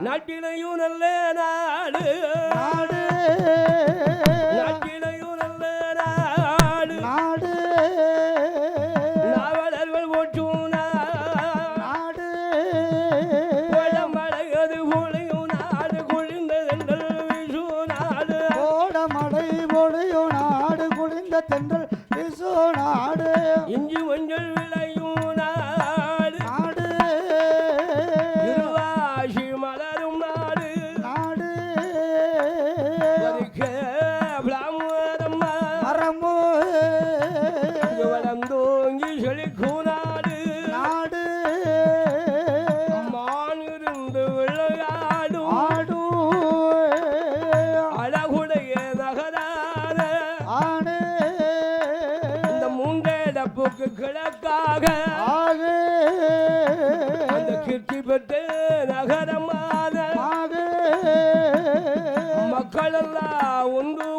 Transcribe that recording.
நாட்டிலையும் நல்ல நாடு நாடு நாட்டிலையும் நல்ல நாடு நாடு நாவலர்கள் ஓட்டும் நாடு கோடமடையது பொழியும் நாடு குளிர்ந்ததென்றல் வீசு நாடு கோடமடை பொழியும் நாடு குளிர்ந்த தென்றல் வீசு நாடு இஞ்சி மஞ்சள் விளையும் நாடு நாடு இருவாசி மலரும் நாடு நாடு வரிக்க பிளாமரம்மா மரமோ வளர்ந்தோங்கி செழிக்கும் நாடு நாடு மான் இருந்து விளையாடும் ஆடும் அழகுடைய நகரான ஆடு இந்த மூன்றடப்புக்கு கிழக்காக ஆகு அந்த கீர்த்தி பெற்ற நகரமான ஆகு மக்கள் எல்லாம் ஒன்று